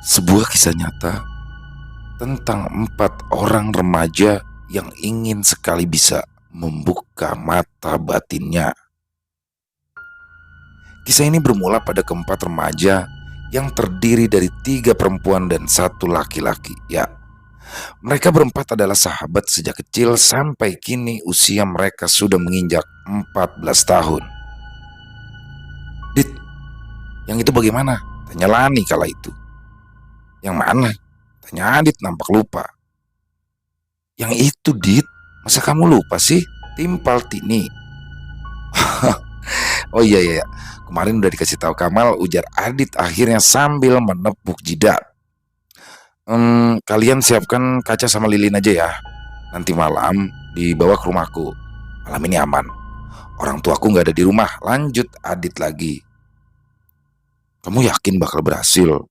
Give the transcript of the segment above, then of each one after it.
Sebuah kisah nyata tentang 4 orang remaja yang ingin sekali bisa membuka mata batinnya. Kisah ini bermula pada keempat remaja yang terdiri dari 3 perempuan dan 1 laki-laki. Ya, mereka berempat adalah sahabat sejak kecil sampai kini usia mereka sudah menginjak 14 tahun. Dit, yang itu bagaimana? Tanya Lani kala itu. Yang mana? Tanya Adit nampak lupa. Yang itu, Dit, masa kamu lupa sih? Timpal Tini. Oh iya, iya, kemarin udah dikasih tahu Kamal, ujar Adit akhirnya sambil menepuk jidat. Kalian siapkan kaca sama lilin aja ya. Nanti malam dibawa ke rumahku. Malam ini aman. Orang tuaku nggak ada di rumah. Lanjut Adit lagi. Kamu yakin bakal berhasil?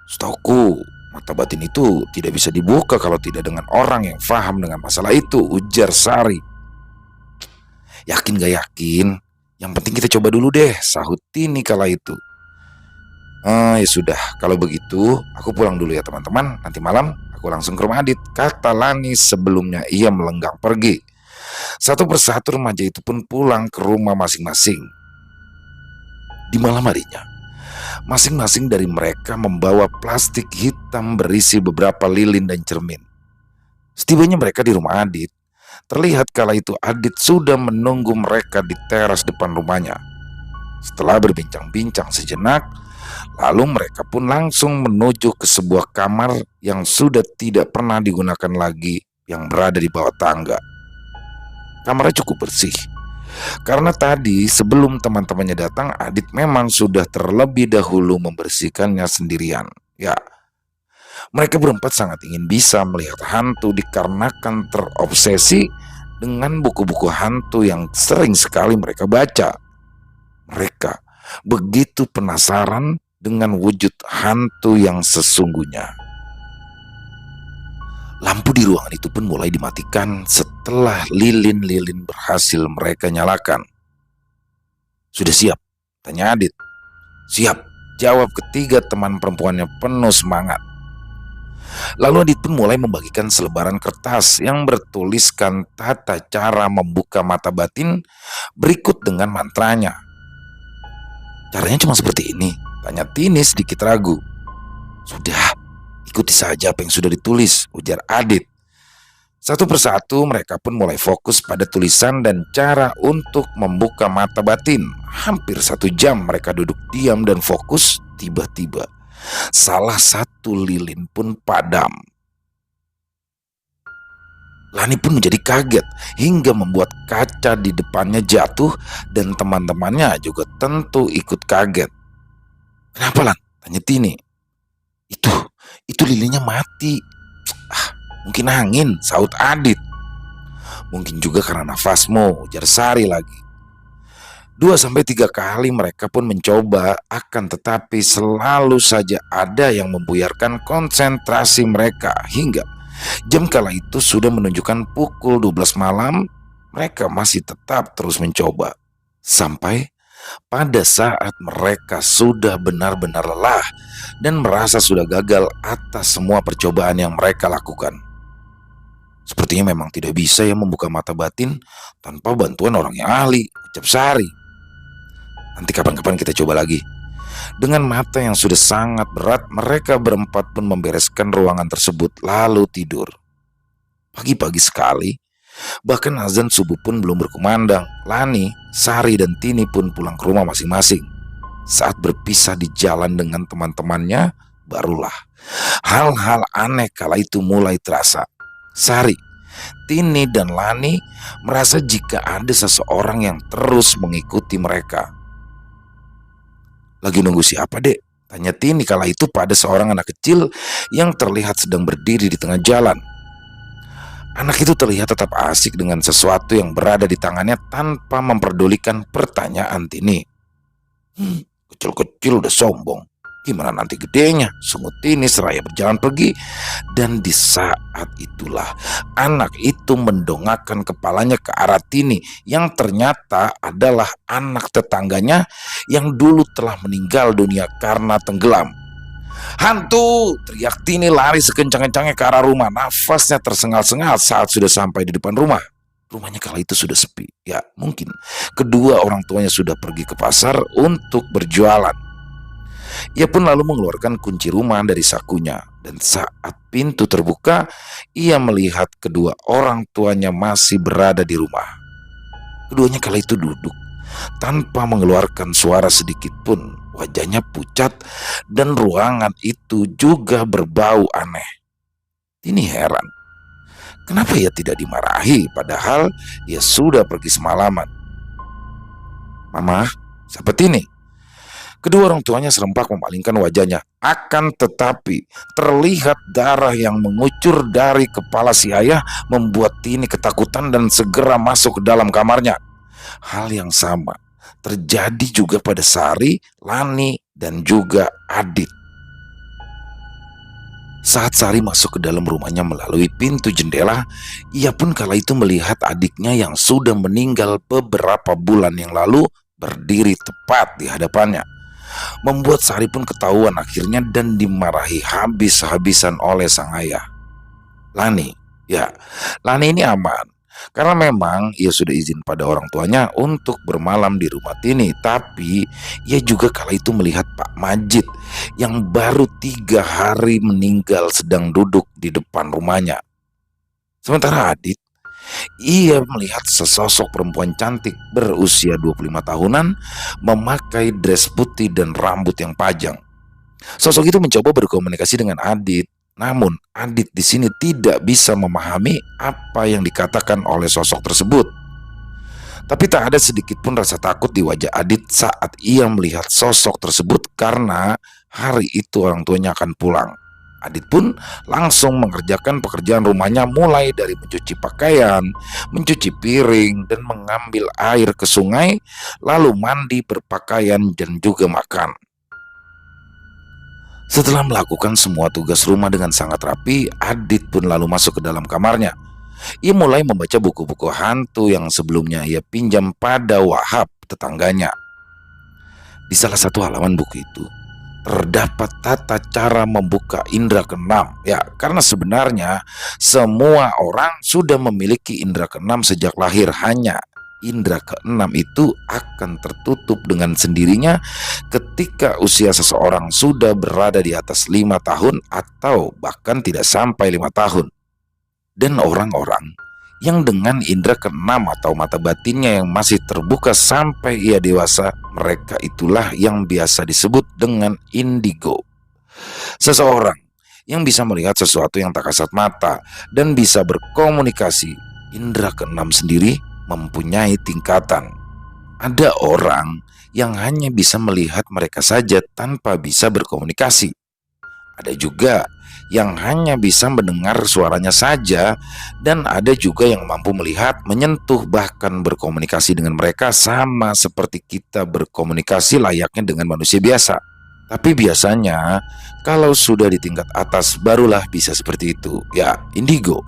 Setauku mata batin itu tidak bisa dibuka kalau tidak dengan orang yang paham dengan masalah itu, ujar Sari. Yakin gak yakin? Yang penting kita coba dulu deh, sahut Tini kala itu. Ya sudah, kalau begitu aku pulang dulu ya teman-teman. Nanti malam aku langsung ke rumah Adit, kata Lani sebelumnya ia melenggang pergi. Satu persatu remaja itu pun pulang ke rumah masing-masing. Di malam harinya, masing-masing dari mereka membawa plastik hitam berisi beberapa lilin dan cermin. Setibanya mereka di rumah Adit, terlihat kala itu Adit sudah menunggu mereka di teras depan rumahnya. Setelah berbincang-bincang sejenak, lalu mereka pun langsung menuju ke sebuah kamar yang sudah tidak pernah digunakan lagi yang berada di bawah tangga. Kamarnya cukup bersih, karena tadi sebelum teman-temannya datang, Adit memang sudah terlebih dahulu membersihkannya sendirian. Ya, mereka berempat sangat ingin bisa melihat hantu dikarenakan terobsesi dengan buku-buku hantu yang sering sekali mereka baca. Mereka begitu penasaran dengan wujud hantu yang sesungguhnya. Lampu di ruangan itu pun mulai dimatikan setelah lilin-lilin berhasil mereka nyalakan. Sudah siap? Tanya Adit. Siap, jawab ketiga teman perempuannya penuh semangat. Lalu Adit pun mulai membagikan selebaran kertas yang bertuliskan tata cara membuka mata batin berikut dengan mantranya. Caranya cuma seperti ini? Tanya Tini sedikit ragu. Sudah, ikuti saja apa yang sudah ditulis, ujar Adit. Satu persatu mereka pun mulai fokus pada tulisan dan cara untuk membuka mata batin. Hampir 1 jam mereka duduk diam dan fokus. Tiba-tiba salah satu lilin pun padam. Lani pun menjadi kaget hingga membuat kaca di depannya jatuh dan teman-temannya juga tentu ikut kaget. Kenapa, Lan? Tanya Tini. Itu lilinnya mati. Mungkin angin, saut Adit. Mungkin juga karena nafasmu, ujar Sari lagi. 2-3 kali mereka pun mencoba, akan tetapi selalu saja ada yang membuyarkan konsentrasi mereka. Hingga jam kala itu sudah menunjukkan pukul 12 malam, mereka masih tetap terus mencoba. Sampai pada saat mereka sudah benar-benar lelah dan merasa sudah gagal atas semua percobaan yang mereka lakukan. Sepertinya memang tidak bisa ya membuka mata batin tanpa bantuan orang yang ahli, ucap Sari. Nanti kapan-kapan kita coba lagi. Dengan mata yang sudah sangat berat, mereka berempat pun membereskan ruangan tersebut lalu tidur. Pagi-pagi sekali, bahkan azan subuh pun belum berkumandang, Lani, Sari, dan Tini pun pulang ke rumah masing-masing. Saat berpisah di jalan dengan teman-temannya, barulah hal-hal aneh kala itu mulai terasa. Sari, Tini, dan Lani merasa jika ada seseorang yang terus mengikuti mereka. Lagi nunggu siapa, Dek? Tanya Tini kala itu pada seorang anak kecil yang terlihat sedang berdiri di tengah jalan. Anak itu terlihat tetap asik dengan sesuatu yang berada di tangannya tanpa memperdulikan pertanyaan Tini. Kecil-kecil udah sombong. Gimana nanti gedenya? Sungut Tini seraya berjalan pergi. Dan di saat itulah anak itu mendongakkan kepalanya ke arah Tini, yang ternyata adalah anak tetangganya yang dulu telah meninggal dunia karena tenggelam. "Hantu!" teriak Tini lari sekencang-kencangnya ke arah rumah. Nafasnya tersengal-sengal saat sudah sampai di depan rumah. Rumahnya kala itu sudah sepi. Ya, mungkin kedua orang tuanya sudah pergi ke pasar untuk berjualan. Ia pun lalu mengeluarkan kunci rumah dari sakunya. Dan saat pintu terbuka, ia melihat kedua orang tuanya masih berada di rumah. Keduanya kala itu duduk tanpa mengeluarkan suara sedikit pun. Wajahnya pucat dan ruangan itu juga berbau aneh. Tini heran, kenapa ia tidak dimarahi padahal ia sudah pergi semalaman. "Mama, siapa Tini?" Kedua orang tuanya serempak memalingkan wajahnya. Akan tetapi terlihat darah yang mengucur dari kepala si ayah membuat Tini ketakutan dan segera masuk ke dalam kamarnya. Hal yang sama terjadi juga pada Sari, Lani, dan juga Adit. Saat Sari masuk ke dalam rumahnya melalui pintu jendela, ia pun kala itu melihat adiknya yang sudah meninggal beberapa bulan yang lalu berdiri tepat di hadapannya. Membuat Sari pun ketahuan akhirnya dan dimarahi habis-habisan oleh sang ayah. Lani, ya, Lani ini aman karena memang ia sudah izin pada orang tuanya untuk bermalam di rumah Tini. Tapi ia juga kala itu melihat Pak Majid yang baru 3 hari meninggal sedang duduk di depan rumahnya. Sementara Adit, ia melihat sesosok perempuan cantik berusia 25 tahunan memakai dress putih dan rambut yang panjang. Sosok itu mencoba berkomunikasi dengan Adit, namun Adit di sini tidak bisa memahami apa yang dikatakan oleh sosok tersebut. Tapi tak ada sedikit pun rasa takut di wajah Adit saat ia melihat sosok tersebut karena hari itu orang tuanya akan pulang. Adit pun langsung mengerjakan pekerjaan rumahnya mulai dari mencuci pakaian, mencuci piring, dan mengambil air ke sungai, lalu mandi, berpakaian, dan juga makan. Setelah melakukan semua tugas rumah dengan sangat rapi, Adit pun lalu masuk ke dalam kamarnya. Ia mulai membaca buku-buku hantu yang sebelumnya ia pinjam pada Wahab, tetangganya. Di salah satu halaman buku itu terdapat tata cara membuka indera keenam. Ya, karena sebenarnya semua orang sudah memiliki indera keenam sejak lahir, hanya indera keenam itu akan tertutup dengan sendirinya ketika usia seseorang sudah berada di atas 5 tahun atau bahkan tidak sampai 5 tahun. Dan orang-orang yang dengan indera keenam atau mata batinnya yang masih terbuka sampai ia dewasa, mereka itulah yang biasa disebut dengan indigo. Seseorang yang bisa melihat sesuatu yang tak kasat mata dan bisa berkomunikasi. Indera keenam sendiri mempunyai tingkatan. Ada orang yang hanya bisa melihat mereka saja tanpa bisa berkomunikasi. Ada juga yang hanya bisa mendengar suaranya saja, dan ada juga yang mampu melihat, menyentuh, bahkan berkomunikasi dengan mereka sama seperti kita berkomunikasi layaknya dengan manusia biasa. Tapi biasanya kalau sudah di tingkat atas barulah bisa seperti itu. Ya, indigo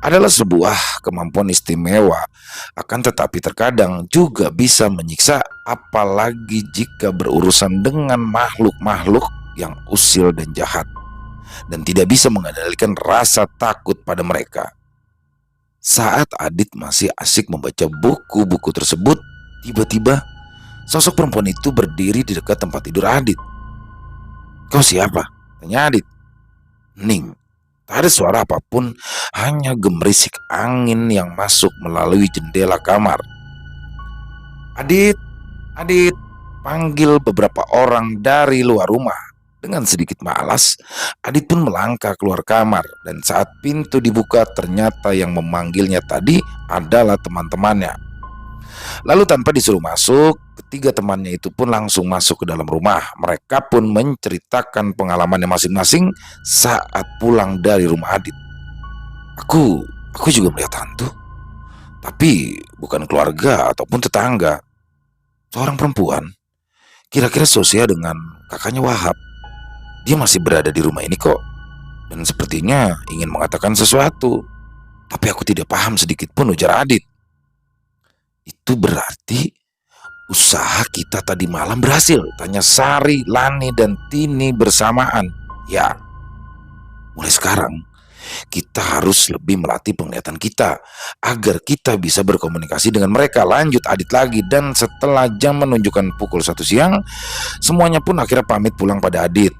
adalah sebuah kemampuan istimewa, akan tetapi terkadang juga bisa menyiksa, apalagi jika berurusan dengan makhluk-makhluk yang usil dan jahat, dan tidak bisa mengendalikan rasa takut pada mereka. Saat Adit masih asik membaca buku-buku tersebut, tiba-tiba sosok perempuan itu berdiri di dekat tempat tidur Adit. "Kau siapa?" tanya Adit. Hening. Tak ada suara apapun, hanya gemerisik angin yang masuk melalui jendela kamar. "Adit, Adit," panggil beberapa orang dari luar rumah. Dengan sedikit malas, Adit pun melangkah keluar kamar, dan saat pintu dibuka ternyata yang memanggilnya tadi adalah teman-temannya. Lalu tanpa disuruh masuk, ketiga temannya itu pun langsung masuk ke dalam rumah. Mereka pun menceritakan pengalamannya masing-masing saat pulang dari rumah Adit. Aku juga melihat hantu, tapi bukan keluarga ataupun tetangga. Seorang perempuan, kira-kira seusia dengan kakaknya Wahab. Dia masih berada di rumah ini kok, dan sepertinya ingin mengatakan sesuatu. Tapi aku tidak paham sedikit pun, ujar Adit. "Itu berarti usaha kita tadi malam berhasil?" tanya Sari, Lani, dan Tini bersamaan. Ya, mulai sekarang kita harus lebih melatih penglihatan kita agar kita bisa berkomunikasi dengan mereka. Lanjut Adit lagi, dan setelah jam menunjukkan pukul 1 siang, semuanya pun akhirnya pamit pulang pada Adit.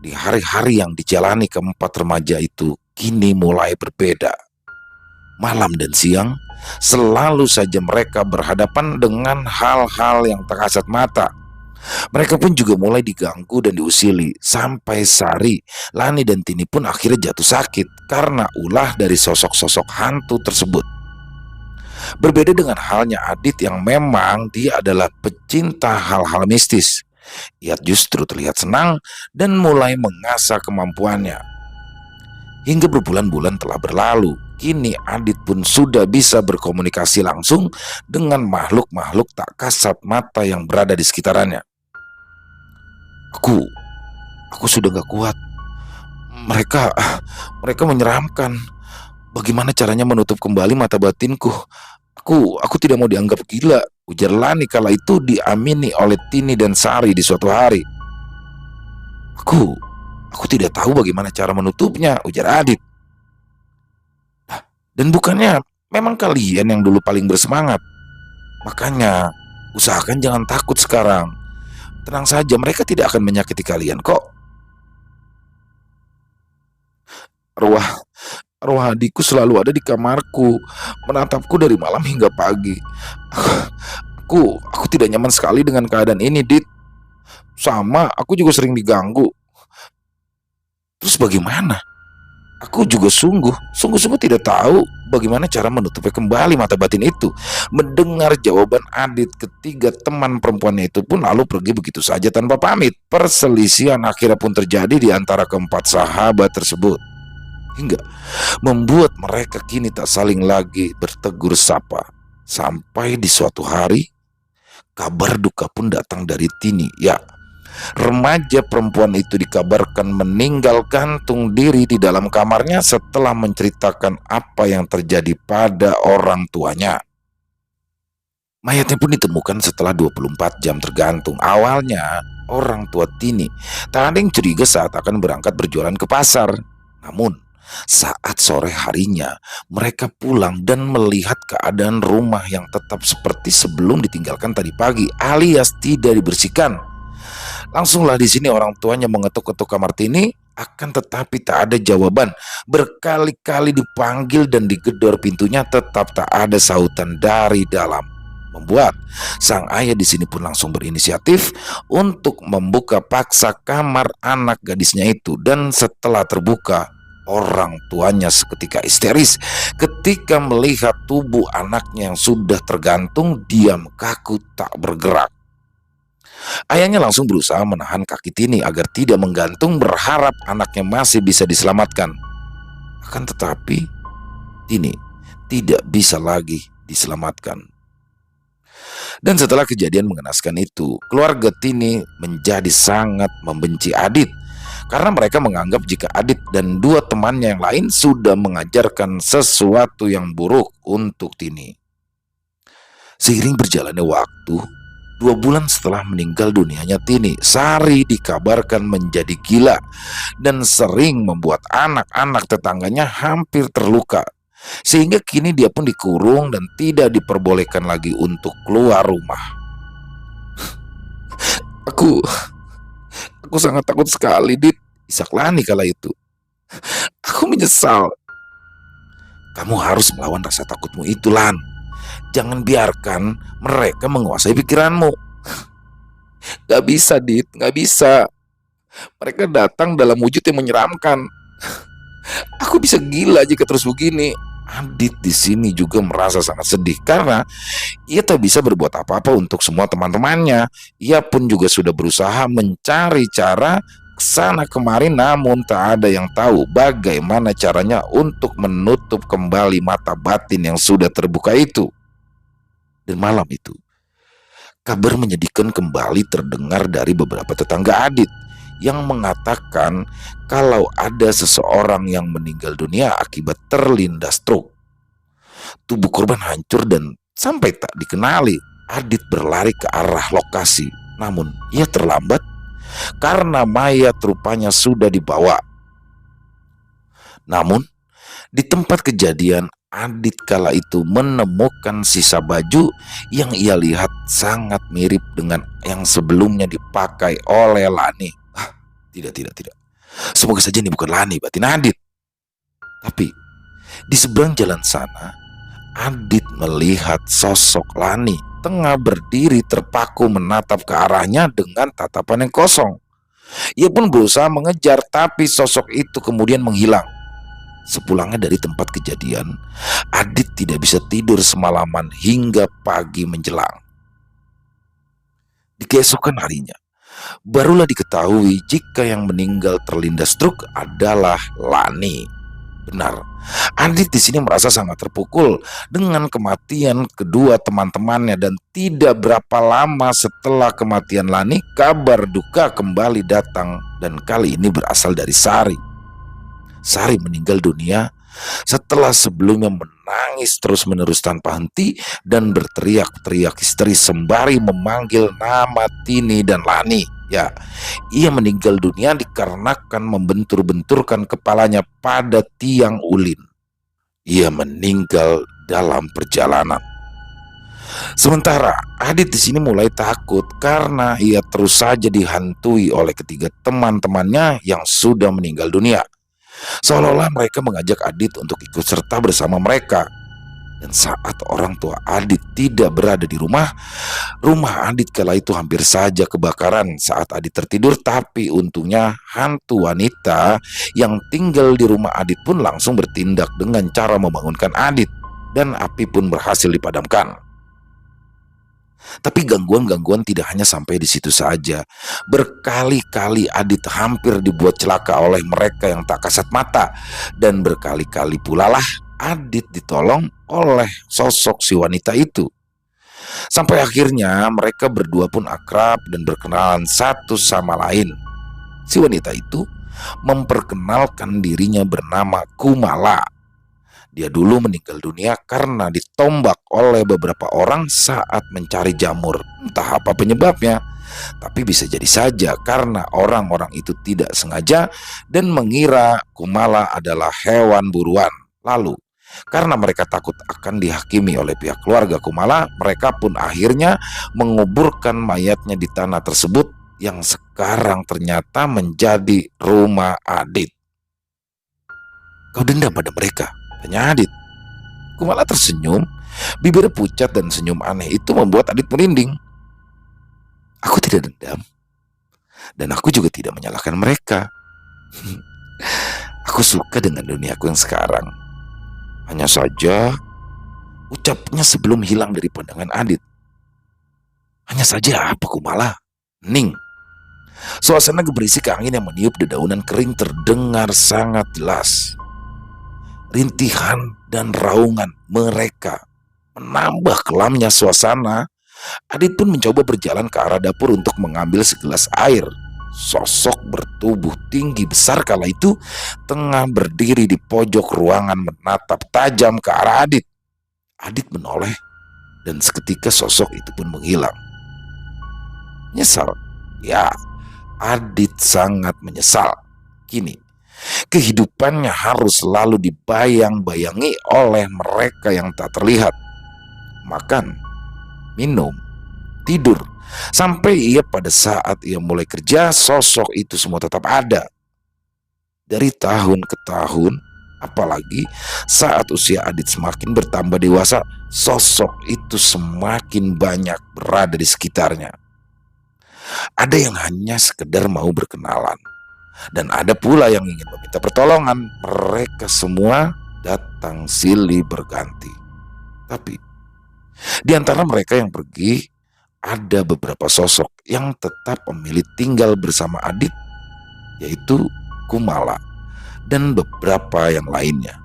Di hari-hari yang dijalani keempat remaja itu kini mulai berbeda. Malam dan siang selalu saja mereka berhadapan dengan hal-hal yang tak kasat mata. Mereka pun juga mulai diganggu dan diusili, sampai Sari, Lani dan Tini pun akhirnya jatuh sakit karena ulah dari sosok-sosok hantu tersebut. Berbeda dengan halnya Adit yang memang dia adalah pecinta hal-hal mistis. Ia justru terlihat senang dan mulai mengasah kemampuannya. Hingga berbulan-bulan telah berlalu, kini Adit pun sudah bisa berkomunikasi langsung dengan makhluk-makhluk tak kasat mata yang berada di sekitarnya. Aku sudah gak kuat. Mereka mereka menyeramkan. Bagaimana caranya menutup kembali mata batinku? Aku tidak mau dianggap gila, ujar Lani kala itu diamini oleh Tini dan Sari di suatu hari. Aku tidak tahu bagaimana cara menutupnya, ujar Adit. Dan bukannya memang kalian yang dulu paling bersemangat? Makanya usahakan jangan takut sekarang. Tenang saja, mereka tidak akan menyakiti kalian kok. Arwah Arwah adikku selalu ada di kamarku, menatapku dari malam hingga pagi. Aku tidak nyaman sekali dengan keadaan ini, Dit. Sama, aku juga sering diganggu. Terus bagaimana? Aku juga sungguh-sungguh tidak tahu bagaimana cara menutupi kembali mata batin itu. Mendengar jawaban Adit, ketiga teman perempuannya itu pun lalu pergi begitu saja tanpa pamit. Perselisihan akhirnya pun terjadi di antara keempat sahabat tersebut, hingga membuat mereka kini tak saling lagi bertegur sapa. Sampai di suatu hari, kabar duka pun datang dari Tini. Ya, remaja perempuan itu dikabarkan meninggal gantung diri di dalam kamarnya setelah menceritakan apa yang terjadi pada orang tuanya. Mayatnya pun ditemukan setelah 24 jam tergantung. Awalnya, orang tua Tini tak ada yang curiga saat akan berangkat berjualan ke pasar. Namun, saat sore harinya, mereka pulang dan melihat keadaan rumah yang tetap seperti sebelum ditinggalkan tadi pagi, alias tidak dibersihkan. Langsunglah di sini orang tuanya mengetuk-ketuk kamar Tini, akan tetapi tak ada jawaban. Berkali-kali dipanggil dan digedor pintunya, tetap tak ada sautan dari dalam. Membuat sang ayah di sini pun langsung berinisiatif untuk membuka paksa kamar anak gadisnya itu, dan setelah terbuka, orang tuanya seketika histeris ketika melihat tubuh anaknya yang sudah tergantung diam kaku tak bergerak. Ayahnya langsung berusaha menahan kaki Tini agar tidak menggantung, berharap anaknya masih bisa diselamatkan. Akan tetapi Tini tidak bisa lagi diselamatkan. Dan setelah kejadian mengenaskan itu, keluarga Tini menjadi sangat membenci Adit karena mereka menganggap jika Adit dan dua temannya yang lain sudah mengajarkan sesuatu yang buruk untuk Tini. Seiring berjalannya waktu, 2 bulan setelah meninggal dunianya Tini, Sari dikabarkan menjadi gila dan sering membuat anak-anak tetangganya hampir terluka. Sehingga kini dia pun dikurung dan tidak diperbolehkan lagi untuk keluar rumah. Aku sangat takut sekali, Dit, isak Lani kala itu. Aku menyesal. Kamu harus melawan rasa takutmu itu, Lan. Jangan biarkan mereka menguasai pikiranmu. Gak bisa, Dit, gak bisa. Mereka datang dalam wujud yang menyeramkan. Aku bisa gila jika terus begini. Adit di sini juga merasa sangat sedih karena ia tak bisa berbuat apa-apa untuk semua teman-temannya. Ia pun juga sudah berusaha mencari cara kesana kemari, namun tak ada yang tahu bagaimana caranya untuk menutup kembali mata batin yang sudah terbuka itu. Dan malam itu, kabar menyedihkan kembali terdengar dari beberapa tetangga Adit yang mengatakan kalau ada seseorang yang meninggal dunia akibat terlindas truk. Tubuh korban hancur dan sampai tak dikenali. Adit berlari ke arah lokasi, namun ia terlambat karena mayat rupanya sudah dibawa. Namun, di tempat kejadian, Adit kala itu menemukan sisa baju yang ia lihat sangat mirip dengan yang sebelumnya dipakai oleh Lani. Ah, tidak. Semoga saja ini bukan Lani, batin Adit. Tapi di seberang jalan sana, Adit melihat sosok Lani tengah berdiri terpaku menatap ke arahnya dengan tatapan yang kosong. Ia pun berusaha mengejar, tapi sosok itu kemudian menghilang. Sepulangnya dari tempat kejadian, Adit tidak bisa tidur semalaman hingga pagi menjelang. Di keesokan harinya, barulah diketahui jika yang meninggal terlindas truk adalah Lani. Benar, Adit di sini merasa sangat terpukul dengan kematian kedua teman-temannya, dan tidak berapa lama setelah kematian Lani, kabar duka kembali datang, dan kali ini berasal dari Sari. Sari meninggal dunia setelah sebelumnya menangis terus-menerus tanpa henti dan berteriak-teriak histeris sembari memanggil nama Tini dan Lani. Ya, ia meninggal dunia dikarenakan membentur-benturkan kepalanya pada tiang ulin. Ia meninggal dalam perjalanan. Sementara Adit di sini mulai takut karena ia terus saja dihantui oleh ketiga teman-temannya yang sudah meninggal dunia. Seolah-olah mereka mengajak Adit untuk ikut serta bersama mereka. Dan saat orang tua Adit tidak berada di rumah Adit kala itu hampir saja kebakaran saat Adit tertidur. Tapi untungnya hantu wanita yang tinggal di rumah Adit pun langsung bertindak dengan cara membangunkan Adit, dan api pun berhasil dipadamkan. Tapi gangguan-gangguan tidak hanya sampai di situ saja. Berkali-kali Adit hampir dibuat celaka oleh mereka yang tak kasat mata, dan berkali-kali pula lah Adit ditolong oleh sosok si wanita itu. Sampai akhirnya mereka berdua pun akrab dan berkenalan satu sama lain. Si wanita itu memperkenalkan dirinya bernama Kumala. Dia dulu meninggal dunia karena ditombak oleh beberapa orang saat mencari jamur. Entah apa penyebabnya, tapi bisa jadi saja karena orang-orang itu tidak sengaja dan mengira Kumala adalah hewan buruan. Lalu, karena mereka takut akan dihakimi oleh pihak keluarga Kumala, mereka pun akhirnya menguburkan mayatnya di tanah tersebut yang sekarang ternyata menjadi rumah Adit. Kau dendam pada mereka? Tanya Adit. Kumala tersenyum, bibir pucat dan senyum aneh itu membuat Adit merinding. Aku tidak dendam, dan aku juga tidak menyalahkan mereka. Aku suka dengan duniaku yang sekarang. Hanya saja, ucapnya sebelum hilang dari pandangan Adit. Hanya saja apa Kumala? Hening. Suasana geberisik angin yang meniup dedaunan kering terdengar sangat jelas. Rintihan dan raungan mereka menambah kelamnya suasana. Adit pun mencoba berjalan ke arah dapur untuk mengambil segelas air. Sosok bertubuh tinggi besar kala itu tengah berdiri di pojok ruangan menatap tajam ke arah Adit. Adit menoleh dan seketika sosok itu pun menghilang. Menyesal? Ya, Adit sangat menyesal. Kini kehidupannya harus selalu dibayang-bayangi oleh mereka yang tak terlihat. Makan, minum, tidur, sampai ia pada saat ia mulai kerja, sosok itu semua tetap ada. Dari tahun ke tahun, apalagi saat usia Adit semakin bertambah dewasa, sosok itu semakin banyak berada di sekitarnya. Ada yang hanya sekedar mau berkenalan, dan ada pula yang ingin meminta pertolongan. Mereka semua datang silih berganti. Tapi di antara mereka yang pergi, ada beberapa sosok yang tetap memilih tinggal bersama Adit, yaitu Kumala dan beberapa yang lainnya.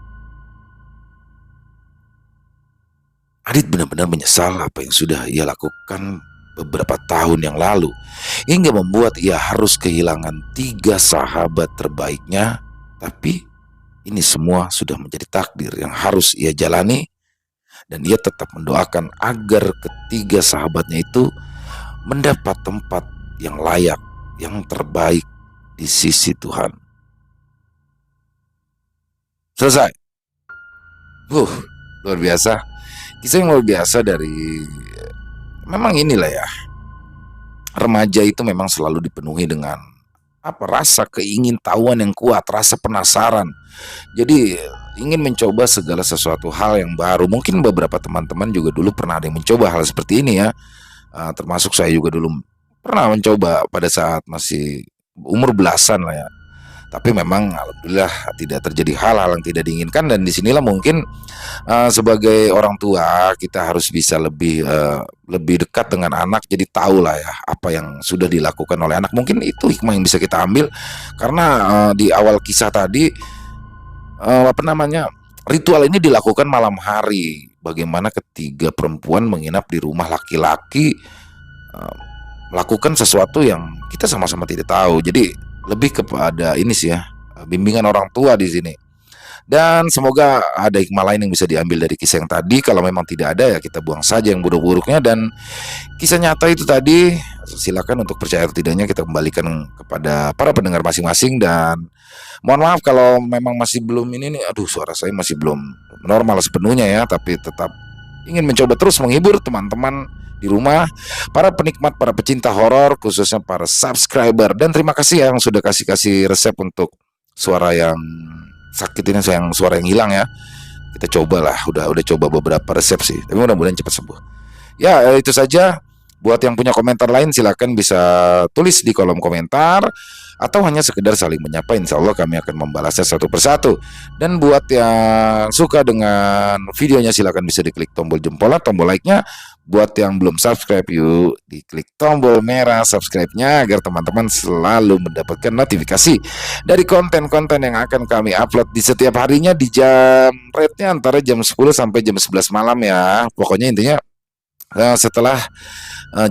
Adit benar-benar menyesal apa yang sudah ia lakukan beberapa tahun yang lalu, hingga membuat ia harus kehilangan 3 sahabat terbaiknya. Tapi ini semua sudah menjadi takdir yang harus ia jalani, dan ia tetap mendoakan agar ketiga sahabatnya itu mendapat tempat yang layak, yang terbaik di sisi Tuhan. Selesai. Luar biasa. Kisah yang luar biasa dari, memang inilah ya, remaja itu memang selalu dipenuhi dengan rasa keingintahuan yang kuat, rasa penasaran. Jadi ingin mencoba segala sesuatu hal yang baru. Mungkin beberapa teman-teman juga dulu pernah ada yang mencoba hal seperti ini ya. Termasuk saya juga dulu pernah mencoba pada saat masih umur belasan lah ya. Tapi memang alhamdulillah tidak terjadi hal-hal yang tidak diinginkan, dan disinilah mungkin sebagai orang tua kita harus bisa lebih dekat dengan anak, jadi tahu lah ya apa yang sudah dilakukan oleh anak. Mungkin itu hikmah yang bisa kita ambil, karena di awal kisah tadi ritual ini dilakukan malam hari. Bagaimana ketiga perempuan menginap di rumah laki-laki, melakukan sesuatu yang kita sama-sama tidak tahu. Jadi lebih kepada ini sih ya, bimbingan orang tua di sini. Dan semoga ada hikmah lain yang bisa diambil dari kisah yang tadi. Kalau memang tidak ada ya kita buang saja yang buruk-buruknya, dan kisah nyata itu tadi silakan untuk percaya atau tidaknya kita kembalikan kepada para pendengar masing-masing. Dan mohon maaf kalau memang masih belum ini nih, suara saya masih belum normal sepenuhnya ya, tapi tetap ingin mencoba terus menghibur teman-teman di rumah, para penikmat, para pecinta horor, khususnya para subscriber. Dan terima kasih ya yang sudah kasih resep untuk suara yang sakit ini, yang suara yang hilang ya. Kita cobalah, udah coba beberapa resep sih, tapi mudah-mudahan cepat sembuh. Ya, itu saja. Buat yang punya komentar lain silakan bisa tulis di kolom komentar, atau hanya sekedar saling menyapa, insya Allah kami akan membalasnya satu persatu. Dan buat yang suka dengan videonya silakan bisa diklik tombol jempol, tombol like-nya. Buat yang belum subscribe, yuk diklik tombol merah subscribe-nya agar teman-teman selalu mendapatkan notifikasi dari konten-konten yang akan kami upload di setiap harinya di jam rate-nya antara jam 10 sampai jam 11 malam ya. Pokoknya intinya setelah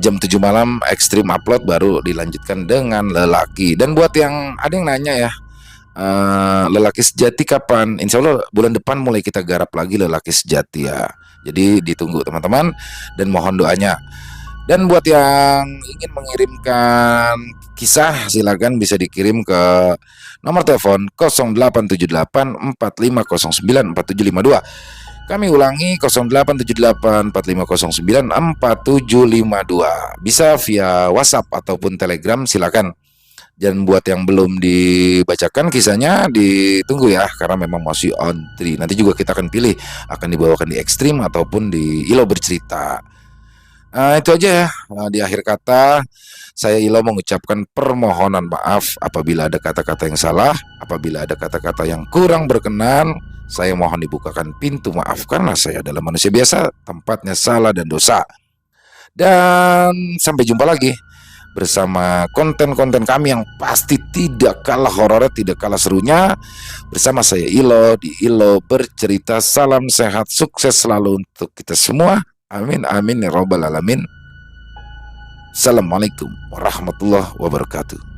jam 7 malam ekstrim upload, baru dilanjutkan dengan lelaki. Dan buat yang ada yang nanya ya, lelaki sejati kapan? Insya Allah bulan depan mulai kita garap lagi lelaki sejati ya. Jadi ditunggu teman-teman, dan mohon doanya. Dan buat yang ingin mengirimkan kisah silakan bisa dikirim ke nomor telepon 0878 4509 4752. Kami ulangi 0878 4509 4752. Bisa via WhatsApp ataupun Telegram silakan. Dan buat yang belum dibacakan kisahnya ditunggu ya, karena memang masih antri. Nanti juga kita akan pilih akan dibawakan di ekstrim ataupun di Ilo Bercerita. Itu aja ya. Di akhir kata saya Ilo mengucapkan permohonan maaf apabila ada kata-kata yang salah, apabila ada kata-kata yang kurang berkenan. Saya mohon dibukakan pintu maaf, karena saya adalah manusia biasa, tempatnya salah dan dosa. Dan sampai jumpa lagi bersama konten-konten kami yang pasti tidak kalah horornya, tidak kalah serunya, bersama saya Ilo di Ilo Bercerita. Salam sehat, sukses selalu untuk kita semua. Amin amin ya robbal alamin. Assalamualaikum warahmatullahi wabarakatuh.